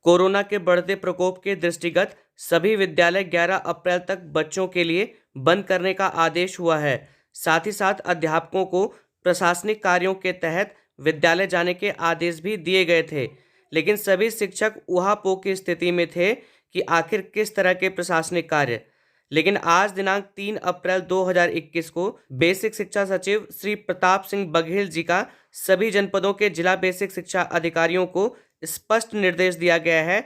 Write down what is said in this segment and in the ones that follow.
Corona के बढ़ते प्रकोप के दृष्टिगत सभी विद्यालय 11 अप्रैल तक बच्चों के लिए बंद करने का आदेश हुआ है। साथ ही साथ अध्यापकों को प्रशासनिक कार्यों के तहत विद्यालय जाने के आदेश भी दिए गए थे, लेकिन सभी शिक्षक ऊहापोह की स्थिति में थे कि आखिर किस तरह के प्रशासनिक कार्य। लेकिन आज दिनांक 3 अप्रैल 2021 को बेसिक शिक्षा सचिव श्री प्रताप सिंह बघेल जी का सभी जनपदों के जिला बेसिक शिक्षा अधिकारियों को स्पष्ट निर्देश दिया गया है।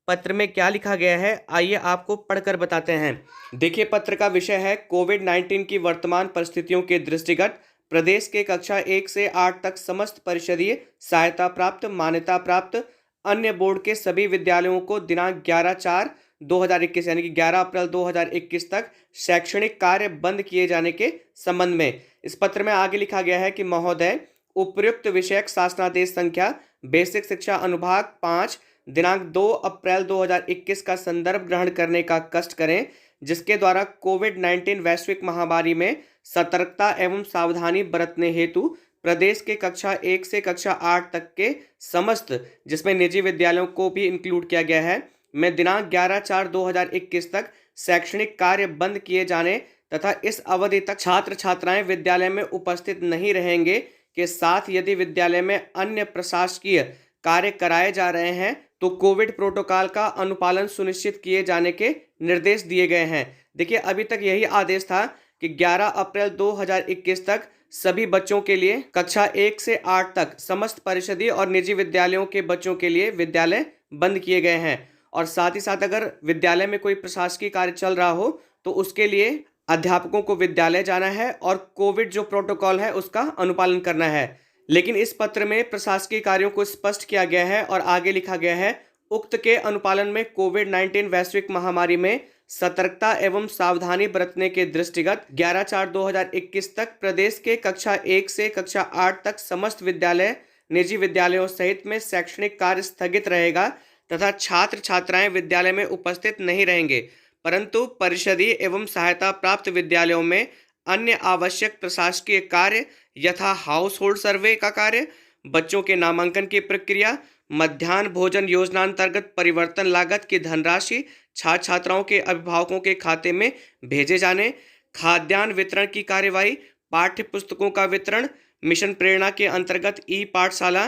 पत्र में क्या लिखा गया है, आइए आपको पढ़कर बताते हैं। देखिए, पत्र का विषय है कोविड-19 की वर्तमान परिस्थितियों के दृष्टिगत प्रदेश के कक्षा 1 से 8 तक समस्त परिषदीय सहायता प्राप्त, मान्यता प्राप्त अन्य बोर्ड के सभी विद्यालयों को दिनांक 11/4/2021 यानी कि 11 अप्रैल 2021 तक शैक्षणिक कार्य बंद किए जाने के संबंध में इस पत्र में आगे लिखा गया है कि महोदय, उपर्युक्त विषयक शासनादेश संख्या बेसिक शिक्षा अनुभाग 5 दिनांक 2 अप्रैल 2021 का संदर्भ ग्रहण करने का कष्ट करें, जिसके द्वारा कोविड-19 वैश्विक महामारी में सतर्कता एवं सावधानी बरतने हेतु प्रदेश के कक्षा 1 से कक्षा 8 तक के समस्त, जिसमें निजी विद्यालयों को भी इंक्लूड किया गया है, में दिनांक 11/4/2021 तक शैक्षणिक कार्य बंद किए जाने तथा इस अवधि तक छात्र छात्राएं विद्यालय में उपस्थित नहीं रहेंगे के साथ यदि विद्यालय में अन्य प्रशासकीय कार्य कराए जा रहे हैं तो कोविड प्रोटोकॉल का अनुपालन सुनिश्चित किए जाने के निर्देश दिए गए हैं। देखिए, अभी तक यही आदेश था कि 11 अप्रैल 2021 तक सभी बच्चों के लिए कक्षा 1 से 8 तक समस्त परिषदीय और निजी विद्यालयों के बच्चों के लिए विद्यालय बंद किए गए हैं और साथ ही साथ अगर विद्यालय में कोई प्रशासकीय कार्य चल रहा हो तो उसके लिए अध्यापकों को विद्यालय जाना है और कोविड जो प्रोटोकॉल है उसका अनुपालन करना है। लेकिन इस पत्र में प्रशासकीय कार्यों को स्पष्ट किया गया है और आगे लिखा गया है, उक्त के अनुपालन में कोविड-19 वैश्विक महामारी में सतर्कता एवं सावधानी बरतने के दृष्टिगत 11/4/2021 तक प्रदेश के कक्षा 1 से कक्षा 8 तक समस्त विद्यालय निजी विद्यालयों सहित में शैक्षणिक कार्य स्थगित रहेगा तथा छात्र छात्राएं विद्यालय में उपस्थित नहीं रहेंगे, परंतु परिषदीय एवं सहायता प्राप्त विद्यालयों में अन्य आवश्यक प्रशासकीय कार्य यथा हाउस होल्ड सर्वे का कार्य, बच्चों के नामांकन की प्रक्रिया, मध्याह्न भोजन योजना अंतर्गत परिवर्तन लागत की धनराशि छात्र छात्राओं के अभिभावकों के खाते में भेजे जाने, खाद्यान्न वितरण की कार्यवाही, पाठ्य पुस्तकों का वितरण, मिशन प्रेरणा के अंतर्गत ई पाठशाला,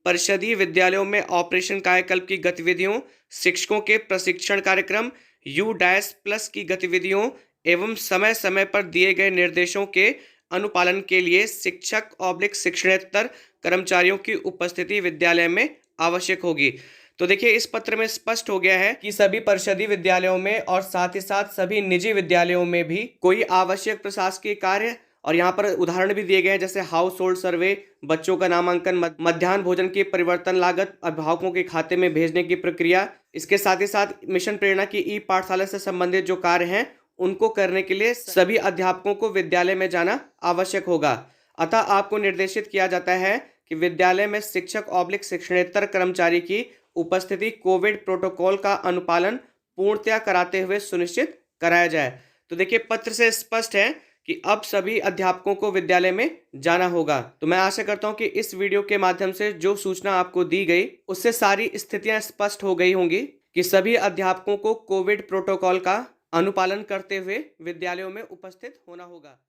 परिषदीय विद्यालयों में ऑपरेशन कायाकल्प की गतिविधियों, शिक्षकों के प्रशिक्षण कार्यक्रम, U-+ की गतिविधियों एवं समय समय पर दिए गए निर्देशों के अनुपालन के लिए शिक्षक/शिक्षणेतर कर्मचारियों की उपस्थिति विद्यालय में आवश्यक होगी। तो देखिए, इस पत्र में स्पष्ट हो गया है कि सभी परिषदीय विद्यालयों में और साथ ही साथ सभी निजी विद्यालयों में भी कोई आवश्यक प्रशासकीय कार्य, और यहाँ पर उदाहरण भी दिए गए हैं जैसे हाउस होल्ड सर्वे, बच्चों का नामांकन, मध्याह्न भोजन की परिवर्तन लागत अभिभावकों के खाते में भेजने की प्रक्रिया, इसके साथ ही साथ मिशन प्रेरणा की ई पाठशाला से संबंधित जो कार्य हैं उनको करने के लिए सभी अध्यापकों को विद्यालय में जाना आवश्यक होगा। अतः आपको निर्देशित किया जाता है कि विद्यालय में शिक्षक/शिक्षणेतर कर्मचारी की उपस्थिति कोविड प्रोटोकॉल का अनुपालन पूर्णतया कराते हुए सुनिश्चित कराया जाए। तो देखिए, पत्र से स्पष्ट है कि अब सभी अध्यापकों को विद्यालय में जाना होगा। तो मैं आशा करता हूं कि इस वीडियो के माध्यम से जो सूचना आपको दी गई उससे सारी स्थितियां स्पष्ट हो गई होंगी कि सभी अध्यापकों को कोविड प्रोटोकॉल का अनुपालन करते हुए विद्यालयों में उपस्थित होना होगा।